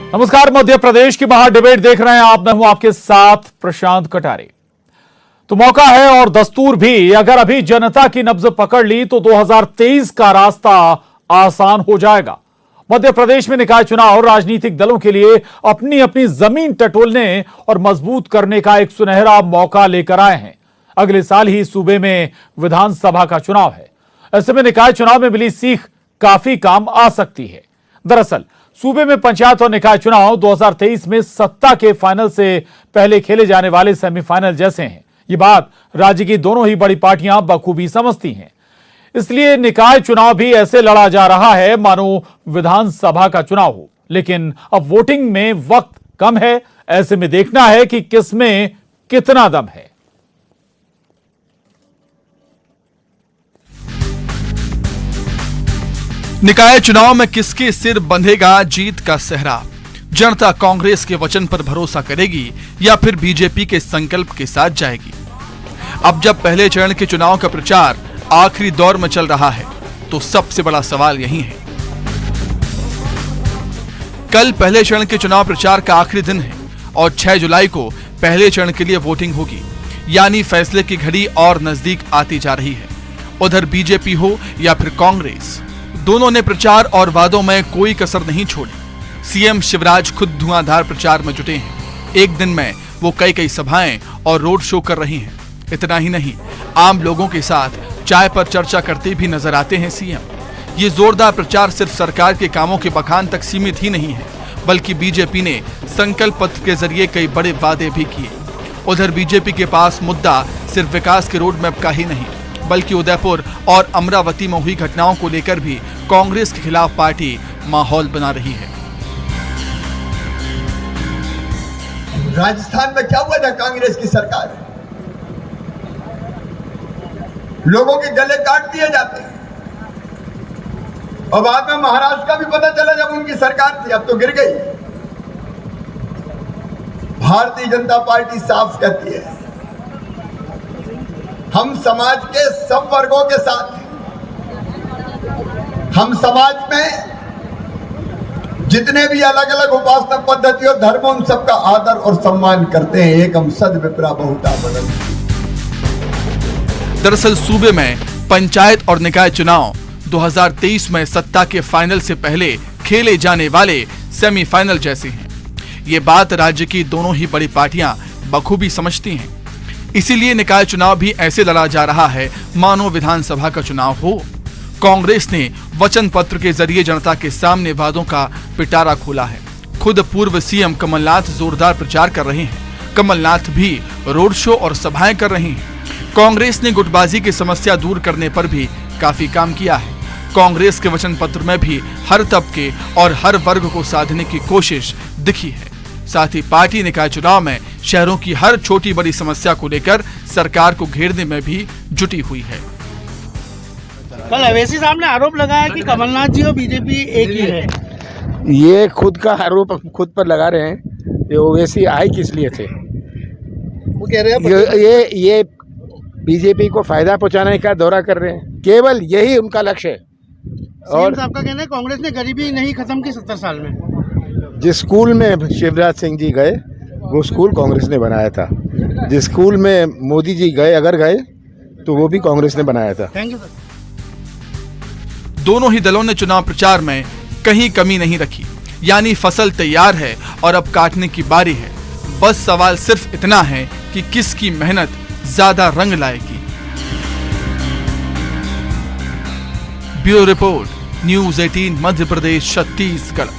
नमस्कार, मध्य प्रदेश की महा डिबेट देख रहे हैं आप। मैं हूं आपके साथ प्रशांत कटारे। तो मौका है और दस्तूर भी, अगर अभी जनता की नब्ज पकड़ ली तो 2023 का रास्ता आसान हो जाएगा। मध्य प्रदेश में निकाय चुनाव राजनीतिक दलों के लिए अपनी अपनी जमीन टटोलने और मजबूत करने का एक सुनहरा मौका लेकर आए हैं। अगले साल ही सूबे में विधानसभा का चुनाव है। ऐसे में निकाय चुनाव में मिली सीख काफी काम आ सकती है। दरअसल सूबे में पंचायत और निकाय चुनाव 2023 में सत्ता के फाइनल से पहले खेले जाने वाले सेमीफाइनल जैसे हैं। ये बात राज्य की दोनों ही बड़ी पार्टियां बखूबी समझती हैं। इसलिए निकाय चुनाव भी ऐसे लड़ा जा रहा है मानो विधानसभा का चुनाव हो। लेकिन अब वोटिंग में वक्त कम है, ऐसे में देखना है कि किसमें कितना दम है। निकाय चुनाव में किसके सिर बंधेगा जीत का सेहरा? जनता कांग्रेस के वचन पर भरोसा करेगी या फिर बीजेपी के संकल्प के साथ जाएगी? अब जब पहले चरण के चुनाव का प्रचार आखिरी दौर में चल रहा है तो सबसे बड़ा सवाल यही है। कल पहले चरण के चुनाव प्रचार का आखिरी दिन है और 6 जुलाई को पहले चरण के लिए वोटिंग होगी, यानी फैसले की घड़ी और नजदीक आती जा रही है। उधर बीजेपी हो या फिर कांग्रेस, दोनों ने प्रचार और वादों में कोई कसर नहीं छोड़ी। सीएम शिवराज खुद धुआंधार प्रचार में जुटे हैं। एक दिन में वो कई सभाएं और रोड शो कर रही हैं। इतना ही नहीं, आम लोगों के साथ चाय पर चर्चा करते भी नजर आते हैं सीएम। ये जोरदार प्रचार सिर्फ सरकार के कामों के बखान तक सीमित ही नहीं है, बल्कि बीजेपी ने संकल्प पत्र के जरिए कई बड़े वादे भी किए। उधर बीजेपी के पास मुद्दा सिर्फ विकास के रोड मैप का ही नहीं, बल्कि उदयपुर और अमरावती में हुई घटनाओं को लेकर भी कांग्रेस के खिलाफ पार्टी माहौल बना रही है। राजस्थान में क्या हुआ था? कांग्रेस की सरकार, लोगों के गले काट दिए जाते हैं। और बाद में महाराष्ट्र का भी पता चला जब उनकी सरकार थी, अब तो गिर गई। भारतीय जनता पार्टी साफ कहती है, हम समाज के सब वर्गों के साथ हैं। हम समाज में जितने भी अलग अलग उपासना पद्धति और धर्म, उन सबका आदर और सम्मान करते हैं। एकम सद विप्रा बहुता बदल। दरअसल सूबे में पंचायत और निकाय चुनाव 2023 में सत्ता के फाइनल से पहले खेले जाने वाले सेमीफाइनल जैसे हैं। ये बात राज्य की दोनों ही बड़ी पार्टियां बखूबी समझती हैं। इसीलिए निकाय चुनाव भी ऐसे लड़ा जा रहा है मानो विधानसभा का चुनाव हो। कांग्रेस ने वचन पत्र के जरिए जनता के सामने वादों का पिटारा खोला है। खुद पूर्व सीएम कमलनाथ जोरदार प्रचार कर रहे हैं। कमलनाथ भी रोड शो और सभाएं कर रहे हैं। कांग्रेस ने गुटबाजी की समस्या दूर करने पर भी काफी काम किया है। कांग्रेस के वचन पत्र में भी हर तबके और हर वर्ग को साधने की कोशिश दिखी है। साथ ही पार्टी निकाय चुनाव में शहरों की हर छोटी बड़ी समस्या को लेकर सरकार को घेरने में भी जुटी हुई है। कल अवैसी साहब ने आरोप लगाया कि कमलनाथ जी और बीजेपी एक ही है। ये खुद का आरोप खुद पर लगा रहे हैं। ये ओवैसी आए किस लिए थे? वो कह रहे हैं ये बीजेपी को फायदा पहुंचाने का दौरा कर रहे हैं। केवल यही उनका लक्ष्य है। और साहब का कहना है कांग्रेस ने गरीबी नहीं खत्म की 70 साल में। जिस स्कूल में शिवराज सिंह जी गए वो स्कूल कांग्रेस ने बनाया था। जिस स्कूल में मोदी जी गए अगर गए तो वो भी कांग्रेस ने बनाया था। Thank you sir. दोनों ही दलों ने चुनाव प्रचार में कहीं कमी नहीं रखी, यानी फसल तैयार है और अब काटने की बारी है। बस सवाल सिर्फ इतना है कि किसकी मेहनत ज्यादा रंग लाएगी। Bureau report, news 18 Madhya Pradesh Chhattisgarh.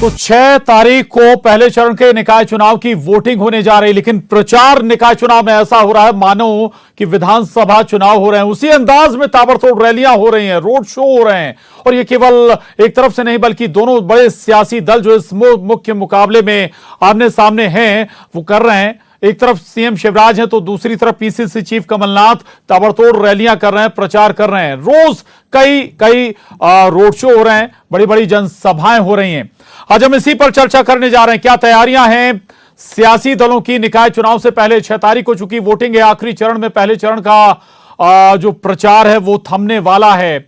तो 6 तारीख को पहले चरण के निकाय चुनाव की वोटिंग होने जा रही, लेकिन प्रचार निकाय चुनाव में ऐसा हो रहा है मानो कि विधानसभा चुनाव हो रहे हैं। उसी अंदाज में ताबड़तोड़ रैलियां हो रही हैं, रोड शो हो रहे हैं। और ये केवल एक तरफ से नहीं, बल्कि दोनों बड़े सियासी दल जो इस मुख्य मुकाबले में आमने सामने हैं वो कर रहे हैं। एक तरफ सीएम शिवराज हैं तो दूसरी तरफ पीसीसी चीफ कमलनाथ ताबड़तोड़ रैलियां कर रहे हैं, प्रचार कर रहे हैं। रोज कई रोड शो हो रहे हैं, बड़ी बड़ी जनसभाएं हो रही हैं। आज हम इसी पर चर्चा करने जा रहे हैं। क्या तैयारियां हैं सियासी दलों की? निकाय चुनाव से पहले 6 तारीख को चुकी वोटिंग है। आखिरी चरण में पहले चरण का जो प्रचार है वो थमने वाला है।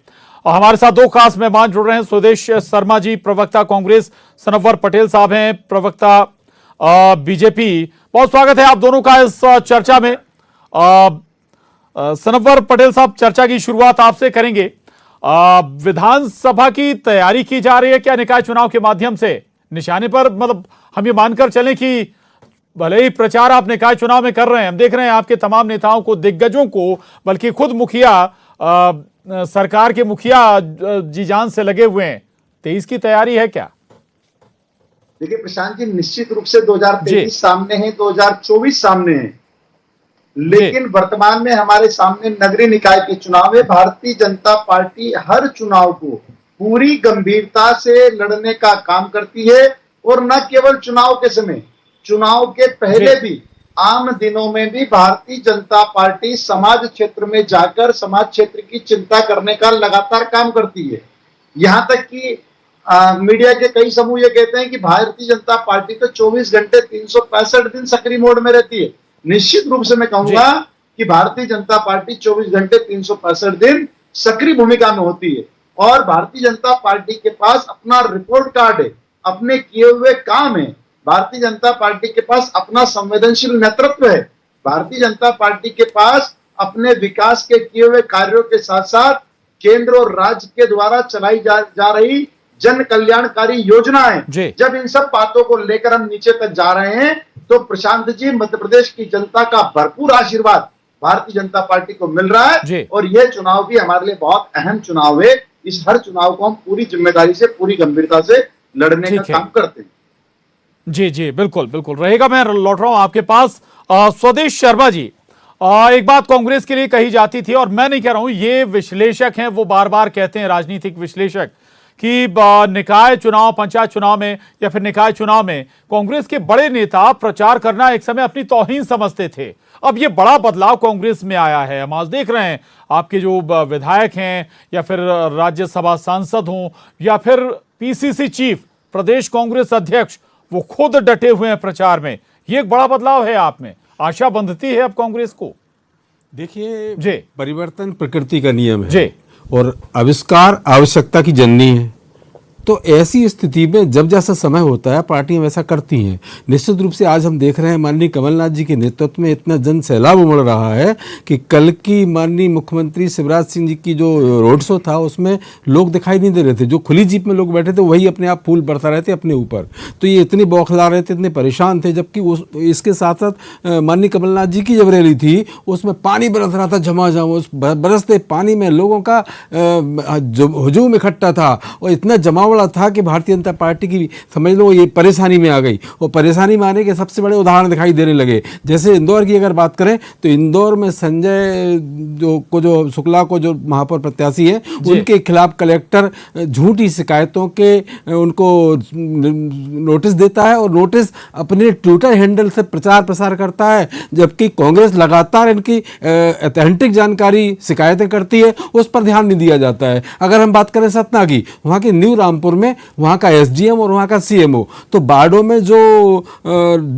और हमारे साथ दो खास मेहमान जुड़ रहे हैं। स्वदेश शर्मा जी, प्रवक्ता कांग्रेस, सनवर पटेल साहब हैं, प्रवक्ता बीजेपी। बहुत स्वागत है आप दोनों का इस चर्चा में। सनवर पटेल साहब, चर्चा की शुरुआत आपसे करेंगे। विधानसभा की तैयारी की जा रही है क्या निकाय चुनाव के माध्यम से? निशाने पर, मतलब हम ये मानकर चलें कि भले ही प्रचार आप निकाय चुनाव में कर रहे हैं, हम देख रहे हैं आपके तमाम नेताओं को, दिग्गजों को, बल्कि खुद मुखिया, सरकार के मुखिया जी जान से लगे हुए हैं। 23 की तैयारी है क्या? देखिए प्रशांत जी, निश्चित रूप से 2023 सामने है, 2024 सामने है, लेकिन वर्तमान में हमारे सामने नगरीय निकाय के चुनाव है। भारतीय जनता पार्टी हर चुनाव को पूरी गंभीरता से लड़ने का काम करती है, और न केवल चुनाव के समय, चुनाव के पहले भी, आम दिनों में भी भारतीय जनता पार्टी समाज क्षेत्र में जाकर समाज क्षेत्र की चिंता करने का लगातार काम करती है। यहां तक कि मीडिया के कई समूह ये कहते हैं कि भारतीय जनता पार्टी तो 24 घंटे 365 दिन सक्रिय मोड में रहती है। निश्चित रूप से मैं कहूंगा कि भारतीय जनता पार्टी 24 घंटे 365 दिन सक्रिय भूमिका में होती है, और भारतीय जनता पार्टी के पास अपना रिपोर्ट कार्ड है, अपने किए हुए काम है। भारतीय जनता पार्टी के पास अपना संवेदनशील नेतृत्व है। भारतीय जनता पार्टी के पास अपने विकास के किए हुए कार्यों के साथ साथ केंद्र और राज्य के द्वारा चलाई जा रही जन कल्याणकारी योजनाएं। जब इन सब बातों को लेकर हम नीचे तक जा रहे हैं, तो प्रशांत जी, मध्य प्रदेश की जनता का भरपूर आशीर्वाद भारतीय जनता पार्टी को मिल रहा है, और यह चुनाव भी हमारे लिए बहुत अहम चुनाव है। इस हर चुनाव को हम पूरी जिम्मेदारी से, पूरी गंभीरता से लड़ने का काम करते हैं। जी जी, बिल्कुल बिल्कुल रहेगा। मैं लौट रहा हूं आपके पास। स्वदेश शर्मा जी, एक बात कांग्रेस के लिए कही जाती थी, और मैं नहीं कह रहा हूं, ये विश्लेषक हैं, वो बार बार कहते हैं, राजनीतिक विश्लेषक, कि निकाय चुनाव, पंचायत चुनाव में या फिर निकाय चुनाव में कांग्रेस के बड़े नेता प्रचार करना एक समय अपनी तौहीन समझते थे। अब ये बड़ा बदलाव कांग्रेस में आया है। हम आज देख रहे हैं आपके जो विधायक हैं, या फिर राज्यसभा सांसद हों, या फिर पीसीसी चीफ, प्रदेश कांग्रेस अध्यक्ष, वो खुद डटे हुए हैं प्रचार में। ये एक बड़ा बदलाव है आप में, आशा बंधती है अब कांग्रेस को? देखिए, परिवर्तन प्रकृति का नियम है और आविष्कार आवश्यकता की जननी है। तो ऐसी स्थिति में जब जैसा समय होता है, पार्टियां वैसा करती हैं। निश्चित रूप से आज हम देख रहे हैं माननीय कमलनाथ जी के नेतृत्व में इतना जन सैलाब उमड़ रहा है कि कल की माननीय मुख्यमंत्री शिवराज सिंह जी की जो रोड शो था, उसमें लोग दिखाई नहीं दे रहे थे। जो खुली जीप में लोग बैठे थे, वही अपने आप फूल बरसा रहे थे अपने ऊपर। तो ये इतने बौखला रहे थे, इतने परेशान थे। जबकि इसके साथ साथ माननीय कमलनाथ जी की जब रैली थी, उसमें पानी बरस रहा था झमाझम। उस बरसते पानी में लोगों का हुजूम इकट्ठा था, और इतना जमावड़ा था कि भारतीय जनता पार्टी की, समझ लो, ये परेशानी में आ गई। और परेशानी में आने के सबसे बड़े उदाहरण दिखाई देने लगे। जैसे इंदौर की अगर बात करें, तो इंदौर में संजय जो शुक्ला को, जो महापौर प्रत्याशी है, उनके खिलाफ कलेक्टर झूठी शिकायतों के उनको नोटिस देता है, और नोटिस अपने ट्विटर हैंडल से प्रचार प्रसार करता है। जबकि कांग्रेस लगातार इनकी ऑथेंटिक जानकारी, शिकायतें करती है, उस पर ध्यान नहीं दिया जाता है। अगर हम बात करें सतना की, वहाँ के न्यू रामपुर में वहां का एसडीएम और वहां का सीएमओ, तो बाड़ों में जो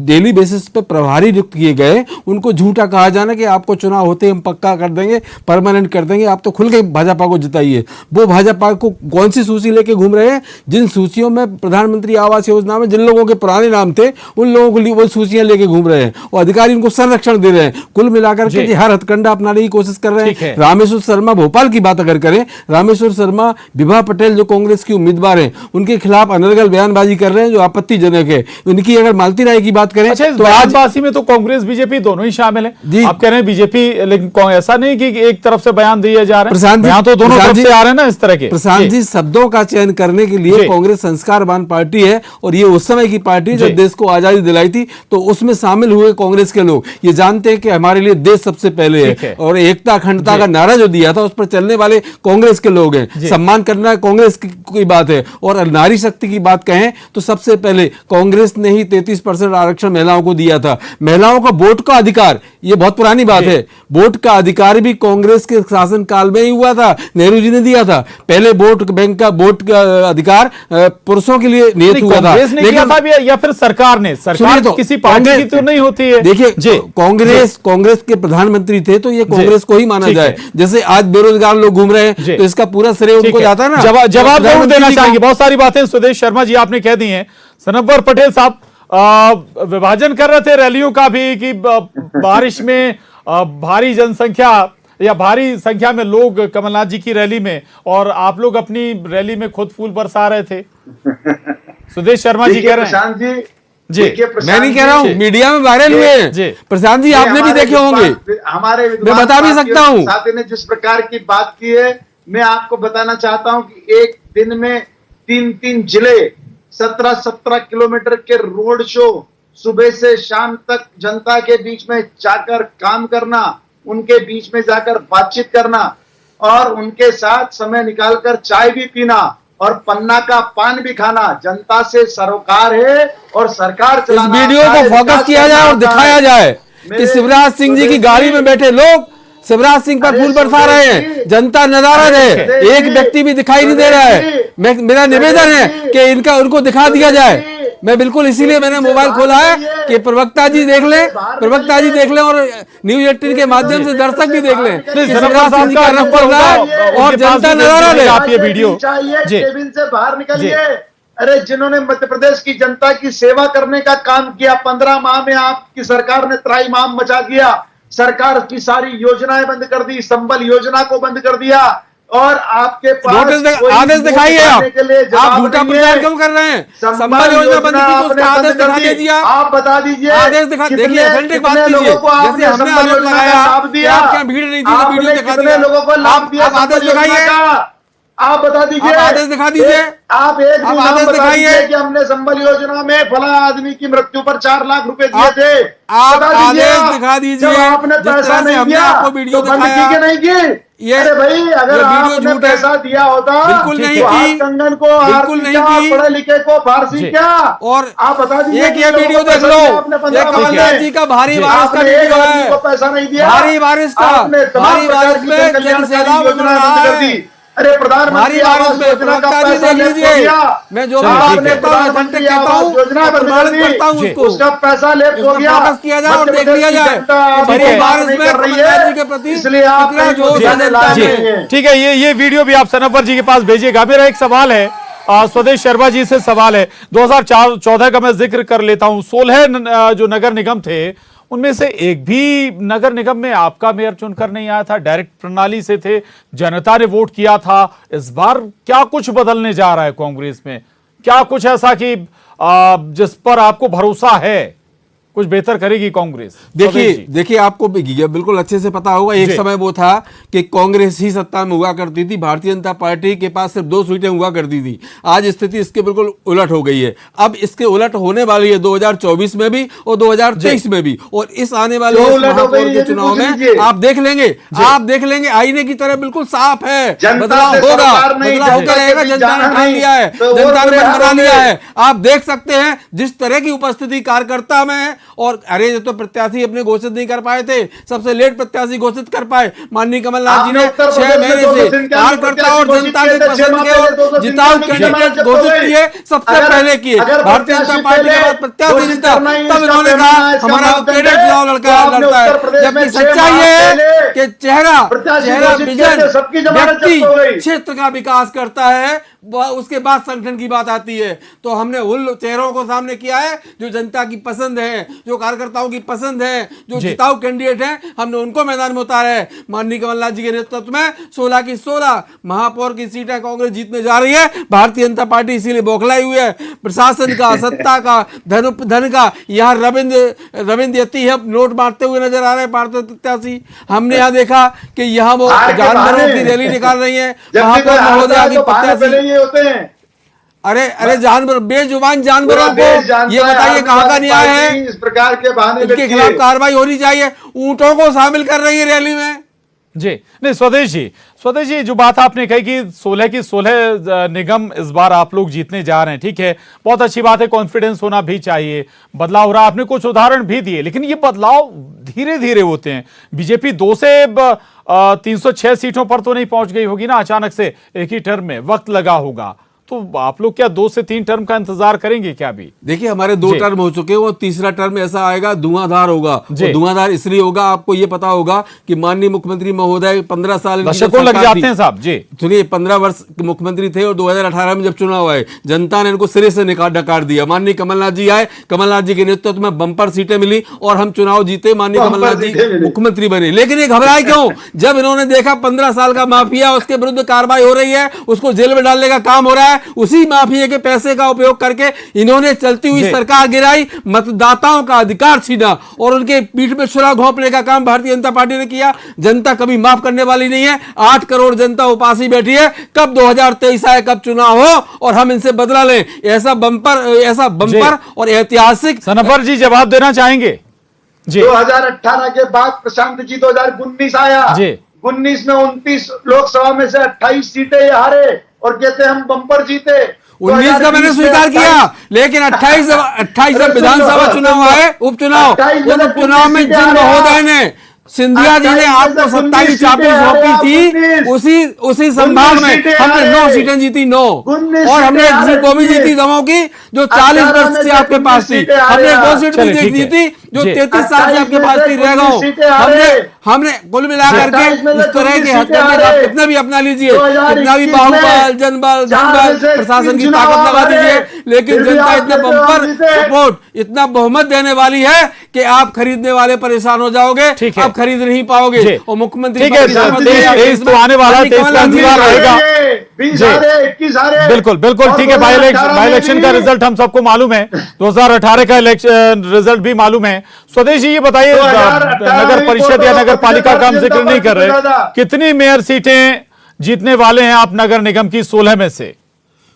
डेली बेसिस पे प्रभारी नियुक्त किए गए, उनको झूठा कहा जाना कि आपको चुनाव होते हम पक्का कर देंगे, परमानेंट कर देंगे, आप तो खुल के भाजपा को जिताइए। वो भाजपा को कौन सी सूची लेके घूम रहे हैं? जिन सूचियों में प्रधानमंत्री आवास योजना में जिन लोगों के पुराने नाम थे, उन लोगों के लिए वो सूचियां लेके घूम रहे हैं, और अधिकारी उनको संरक्षण दे रहे हैं। कुल मिलाकर के हर हथकंडा अपनाने की कोशिश कर रहे हैं। रामेश्वर शर्मा, भोपाल की बात अगर करें, रामेश्वर शर्मा, विभा पटेल जो कांग्रेस की उम्मीदवार हैं, उनके खिलाफ अनर्गल बयानबाजी कर रहे हैं, जो आपत्तिजनक है। उनकी अगर मालती राय की बात करें, तो बयानबाजी में तो कांग्रेस बीजेपी दोनों ही शामिल हैं। आप कह रहे हैं बीजेपी, लेकिन ऐसा नहीं कि एक तरफ से बयान दिए जा रहे हैं, यहाँ तो दोनों तरफ से आ रहे हैं ना इस तरह के। प्रशांत जी, शब्दों का चयन करने के लिए कांग्रेस संस्कारवान पार्टी है, और ये उस समय की पार्टी जब देश को आजादी दिलाई थी, तो उसमें शामिल हुए कांग्रेस के लोग ये जानते हैं कि हमारे लिए देश सबसे पहले है, और एकता अखंडता का नारा जो दिया था, उस पर चलने वाले कांग्रेस के लोग हैं। सम्मान करना कांग्रेस की बात है, है। और नारी शक्ति की बात कहें तो सबसे पहले कांग्रेस ने ही 33% आरक्षण महिलाओं को दिया था। महिलाओं का वोट का अधिकार, ये बहुत पुरानी बात है, वोट का अधिकार भी कांग्रेस के शासन काल में ही हुआ था, नेहरू जी ने दिया था। पहले वोट बैंक का वोट का अधिकार पुरुषों के लिए नियत हुआ था, कांग्रेस ने किया था या फिर सरकार ने? सरकार तो किसी पार्टी की तो नहीं होती है। देखिए, कांग्रेस के प्रधानमंत्री थे तो ये कांग्रेस को ही माना जाए। जैसे आज बेरोजगार लोग घूम रहे हैं तो इसका पूरा श्रेय उनको जाता है ना। जवाब जरूर देना चाहेंगे। बहुत सारी बातें सुदेश शर्मा जी आपने कह दी हैं। सनवर पटेल साहब विभाजन कर रहे थे रैलियों का भी कि बारिश में भारी जनसंख्या या भारी संख्या में लोग कमलनाथ जी की रैली में, और आप लोग अपनी रैली में खुद फूल बरसा रहे थे। सुदेश शर्मा जी कह रहे हैं जी, मैं नहीं कह रहा हूँ, मीडिया में वायरल हुए हैं। प्रशांत जी आपने भी देखे होंगे, हमारे मैं बता भी सकता हूँ। साथी ने जिस प्रकार की बात की है, मैं आपको बताना चाहता हूं कि एक दिन में 3-3 जिले, 17-17 किलोमीटर के रोड शो, सुबह से शाम तक जनता के बीच में जाकर काम करना, उनके बीच में जाकर बातचीत करना और उनके साथ समय निकालकर चाय भी पीना और पन्ना का पान भी खाना। जनता से सरोकार है और सरकार इस वीडियो को फोकस किया जाए और दिखाया जाए कि शिवराज सिंह जी की गाड़ी में बैठे लोग शिवराज सिंह पर फूल बरसा रहे हैं, जनता नजारा है, एक व्यक्ति भी दिखाई नहीं दे रहा है। मेरा निवेदन है कि उनको दिखा दिया जाए। मैं बिल्कुल इसीलिए मैंने मोबाइल खोला है कि प्रवक्ता जी देख लें और न्यूज 18 के माध्यम से दर्शक भी देख लें कि शिवराज सिंह जी का रफ पड़ रहा है और जनता नजारा ले। आप ये वीडियो केबिन से बाहर निकलिए। अरे जिन्होंने मध्य प्रदेश की जनता की सेवा करने का काम किया, 15 माह में आपकी सरकार ने त्राईमाम मचा दिया। सरकार की सारी योजनाएं बंद कर दी, संबल योजना को बंद कर दिया और आपके पास आदेश दिखाइए। आप झूठा प्रचार क्यों कर रहे हैं? संबल योजना बंद की तो उसका आदेश दिखा दीजिए। आप बता दीजिए, आदेश दिखा। देखिए ऑथेंटिक बात कीजिए। जैसे हमने आरोप लगाया कि आप क्या भीड़ नहीं थी तो वीडियो दिखा दिया। लोगों को लाभ दिया, आप आदेश दिखाइए, आप बता दीजिए, आदेश दिखा दीजिए। आप एक आदेश दिखाइए कि हमने संबल योजना में फला आदमी की मृत्यु पर 4 लाख रुपए दिए थे। आप आदेश दिखा दीजिए। आपने पैसा नहीं दिया आपको वीडियो दिखाया नहीं की। अरे भाई, अगर आपने पैसा दिया होता बिल्कुल नहीं की, कंगन को बिल्कुल नहीं की, पढ़े लिखे को फारसी क्या। और आप बता दीजिए, एक ये वीडियो देख लो, ये कमलनाथ जी का भारी बारिश का वीडियो है। पैसा नहीं दिया, भारी बारिश का, भारी बारिश में जनसैलाब उमड़ रहा है। अरे प्रधानमंत्री आवास योजना का पैसा ले लिया। मैं जो कहता हूँ प्रमाणित करता हूँ उसको, उसका पैसा ले हो गया, वापस किया जाए और देख लिया जाए भारी बारिश में कमलनाथ जी के प्रति कितना जोश है जनता में। ठीक है, ये वीडियो भी आप सनवर जी के पास भेजिएगा। मेरा एक सवाल है, स्वदेश शर्मा जी से सवाल है। 2014 का मैं जिक्र कर लेता हूं। 16 जो नगर निगम थे उनमें से एक भी नगर निगम में आपका मेयर चुनकर नहीं आया था, डायरेक्ट प्रणाली से थे, जनता ने वोट किया था। इस बार क्या कुछ बदलने जा रहा है कांग्रेस में? क्या कुछ ऐसा कि जिस पर आपको भरोसा है कुछ बेहतर करेगी कांग्रेस? देखिए आपको बिल्कुल अच्छे से पता होगा, एक समय वो था कि कांग्रेस ही सत्ता में हुआ करती थी, भारतीय जनता पार्टी के पास सिर्फ 2 सीटें हुआ करती थी। आज स्थिति इसके बिल्कुल उलट हो गई है। अब इसके उलट होने वाली है 2024 में भी और 2023 में भी, और इस आने वाले महापौर के चुनाव में आप देख लेंगे आईने की तरह बिल्कुल साफ है, बदलाव होगा, बदलाव होता रहेगा। जनता ने ठान लिया है, जनता ने मन बना लिया है। आप देख सकते हैं जिस तरह की उपस्थिति कार्यकर्ता में है। और अरे ये तो प्रत्याशी अपने घोषित नहीं कर पाए थे, सबसे लेट प्रत्याशी घोषित कर पाए। माननीय कमलनाथ जी ने 6 महीने से कार्यकर्ता और जनता के पसंद के और जिताऊ कैंडिडेट घोषित किए, सबसे पहले किए। भारतीय जनता पार्टी के बाद प्रत्याशी जीता, तब इन्होंने कहा हमारा कैंडिडेट चुनाव लड़ता है। जबकि सच्चाई है कि चेहरा विजन व्यक्ति क्षेत्र का विकास करता है, उसके बाद संगठन की बात आती है। तो हमने उन चेहरों को सामने किया है जो जनता की पसंद है, जो कार्यकर्ताओं की पसंद है, जो जिताऊ कैंडिडेट हैं, हमने उनको मैदान में उतारा है। माननीय कमलनाथ जी के नेतृत्व में 16 की 16 महापौर की सीटें कांग्रेस जीतने जा रही है। भारतीय जनता पार्टी इसीलिए बौखलाई हुई है। प्रशासन का, सत्ता का, धन का, यहाँ रविंद्र यति है नोट मारते हुए नजर आ रहे हैं भारतीय प्रत्याशी। हमने यहाँ देखा कि यहाँ वो जानवरों की रैली निकाल रही है महापौर महोदया की प्रत्याशी होते हैं। अरे जानवर, बेजुबान जानवरों को ये बताइए कहाँ का न्याय है? इस प्रकार के बहाने इनके खिलाफ कार्रवाई होनी चाहिए। ऊंटों को शामिल कर रही है रैली में। जी नहीं, स्वदेश जी, स्वदेश जी, जो बात आपने कही कि 16 की 16 निगम इस बार आप लोग जीतने जा रहे हैं, ठीक है, बहुत अच्छी बात है, कॉन्फिडेंस होना भी चाहिए, बदलाव हो रहा है, आपने कुछ उदाहरण भी दिए, लेकिन ये बदलाव धीरे धीरे होते हैं। बीजेपी 2 से 306 सीटों पर तो नहीं पहुंच गई होगी ना अचानक से एक ही टर्म में, वक्त लगा होगा, तो आप लोग क्या 2 से 3 टर्म का इंतजार करेंगे क्या? भी देखिए, हमारे 2 टर्म हो चुके हैं, वो तीसरा टर्म ऐसा आएगा धुआंधार होगा। धुआंधार इसलिए होगा, आपको ये पता होगा कि माननीय मुख्यमंत्री महोदय 15 साल दशकों लग जाते हैं साहब जी। सुनिए, 15 वर्ष के मुख्यमंत्री थे और 2018 में जब चुनाव आए, जनता ने इनको सिरे से नकार दिया। माननीय कमलनाथ जी आए, कमलनाथ जी के नेतृत्व में बंपर सीटें मिली और हम चुनाव जीते, माननीय कमलनाथ जी मुख्यमंत्री बने। लेकिन ये घबराए क्यों? जब इन्होंने देखा 15 साल का माफिया, उसके विरुद्ध कार्रवाई हो रही है, उसको जेल में डालने का काम हो रहा है, उसी माफिया के पैसे का उपयोग करके इन्होंने चलती हुई सरकार गिराई, मतदाताओं का अधिकार छीना और उनके पीठ में छुरा घोंपने का काम भारतीय जनता पार्टी ने किया। जनता कभी माफ करने वाली नहीं है। 8 करोड़ जनता उपासी बैठी है, कब 2023 आए, कब चुनाव हो और हम इनसे बदला लें। ऐसा बंपर और ऐतिहासिक। सनवर जी जवाब देना चाहेंगे जी। 2018 के बाद प्रशांत जी 2019 आया जी। 19 में 29 लोकसभा में से 28 सीटें हारे और कहते हम बंपर जीते। 19 का मैंने स्वीकार किया, लेकिन 28 जब विधानसभा चुनाव आए, उपचुनाव में जिन महोदय ने, सिंधिया जी ने आपको सत्ता की चाबी सौंपी थी, उसी संभाग में हमने 9 सीटें जीती, 9, और हमने वो भी जीती दमों की जो 40 वर्ष से आपके पास थी। हमने 2 सीट भी जीती थी जो 33 साल से आपके पास थी। रह गए हमने कुल मिलाकर के इस तरह के हथियार आप कितने भी अपना लीजिए, कितना भी बाहुबल, जनबल, धनबल, प्रशासन की ताकत लगा दीजिए, लेकिन जनता इतने बम्पर सपोर्ट, इतना बहुमत देने वाली है कि आप खरीदने वाले परेशान हो जाओगे, आप खरीद नहीं पाओगे। और मुख्यमंत्री तो आने वाला रहेगा। बिल्कुल बिल्कुल ठीक है। बाई इलेक्शन का रिजल्ट हम सबको मालूम है, 2018 का रिजल्ट भी मालूम है। स्वदेश जी, ये बताइए, नगर परिषद या नगर पालिका का हम जिक्र नहीं कर रहे, कितनी मेयर सीटें जीतने वाले हैं आप नगर निगम की 16 में से?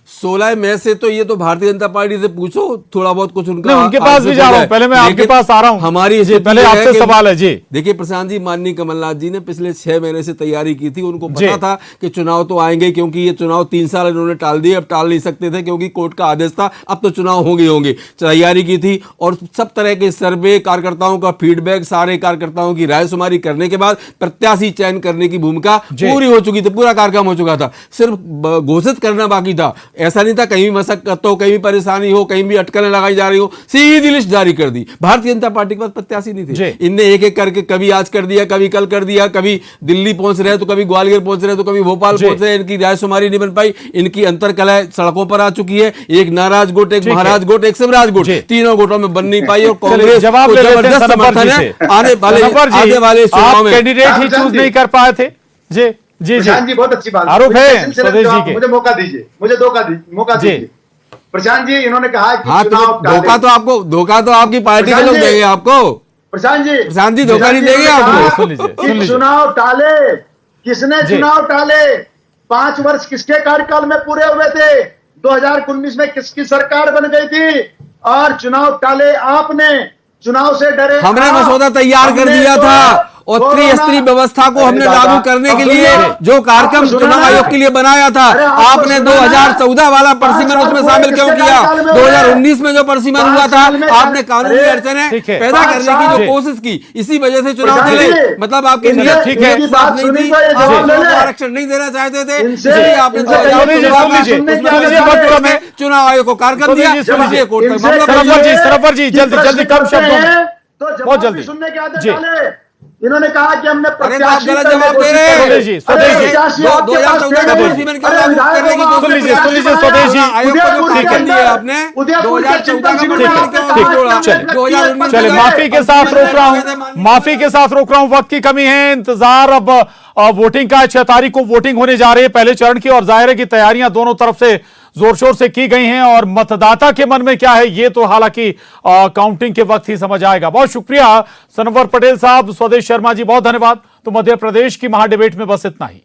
16 में से तो ये तो भारतीय जनता पार्टी से पूछो, थोड़ा बहुत कुछ उनका उनके पास भी जा रहा हूं, पहले मैं आपके पास आ रहा हूं। हमारी पहले आपसे सवाल है जी। देखिए प्रशांत जी, माननीय कमलनाथ जी ने पिछले 6 महीने से तैयारी की थी। उनको पता था कि चुनाव तो आएंगे, क्योंकि ये चुनाव 3 साल इन्होंने टाल दिए, अब टाल नहीं सकते थे क्योंकि कोर्ट का आदेश था, अब तो चुनाव होंगे। तैयारी की थी और सब तरह के सर्वे, कार्यकर्ताओं का फीडबैक, सारे कार्यकर्ताओं की राय शुमारी करने के बाद प्रत्याशी चयन करने की भूमिका पूरी हो चुकी थी, पूरा कार्यक्रम हो चुका था, सिर्फ घोषित करना बाकी था। ऐसा नहीं था कहीं मशक्कत हो, कहीं भी परेशानी हो, कहीं भी अटकलें लगाई जा रही हो, सीधी लिस्ट जारी कर दी। भारतीय जनता पार्टी के पास प्रत्याशी नहीं थे, इनने एक एक करके कभी आज कर दिया, कभी कल कर दिया, कभी दिल्ली पहुंच रहे तो कभी ग्वालियर पहुंच रहे तो कभी भोपाल पहुंच रहे। इनकी राय शुमारी नहीं बन पाई, इनकी अंतरकलह सड़कों पर आ चुकी है। एक नाराज गुट, एक महाराज गुट, एक शिवराज गुट, तीनों गुटों में बन नहीं पाई और कांग्रेस जबरदस्त समर्थन है। आने वाले चुनाव में कैंडिडेट ही चूज नहीं कर पाए थे। जी जी जी, बहुत अच्छी बात आरोप है स्वदेश जी के। मुझे मौका दीजिए, मुझे मौका दीजिए। प्रशांत जी, इन्होंने कहा कि धोखा तो आपकी पार्टी के लोग देंगे आपको। प्रशांत जी धोखा नहीं देंगे आपको। चुनाव टाले, किसने चुनाव टाले? 5 वर्ष किसके कार्यकाल में पूरे हुए थे? 2019 में किसकी सरकार बन गई थी और चुनाव टाले आपने? चुनाव से डरे, हमने मसौदा तैयार कर दिया था और त्रिस्तरीय व्यवस्था को हमने लागू करने के लिए जो कार्यक्रम चुनाव आयोग के लिए बनाया था, आपने 2014 वाला परसीमन उसमें शामिल क्यों किया? 2019 में जो परसीमन हुआ था, आपने कानूनी अड़चनें पैदा करने की जो कोशिश की, इसी वजह से चुनाव चले। मतलब आपकी नीयत ठीक है, आरक्षण नहीं देना चाहते थे, इसलिए आपने चुनाव आयोग को कार्यक्रम दिया। सरवर जी जल्दी जल्दी कम शब्दों में, बहुत जल्दी सुनने के आदेश डाले। इन्होंने कहा कि हमने प्रत्याशी गलत जवाब दे रहे हैं। स्वदेश जी 2014 का परसीमन करने की कोशिश सुन लीजिए स्वदेश जी, आयोग को जो ठीक कर दिया आपने, 2014 का परसीमन क्यों? चले माफी के साथ रोक रहा हूं, वक्त की कमी है, इंतजार अब वोटिंग का 6 तारीख को वोटिंग होने जा रही है पहले चरण की, और जाहिर है कि तैयारियां दोनों तरफ से जोर शोर से की गई हैं और मतदाता के मन में क्या है ये तो हालांकि काउंटिंग के वक्त ही समझ आएगा। बहुत शुक्रिया सनवर पटेल साहब, स्वदेश शर्मा जी बहुत धन्यवाद। तो मध्य प्रदेश की महाडिबेट में बस इतना ही।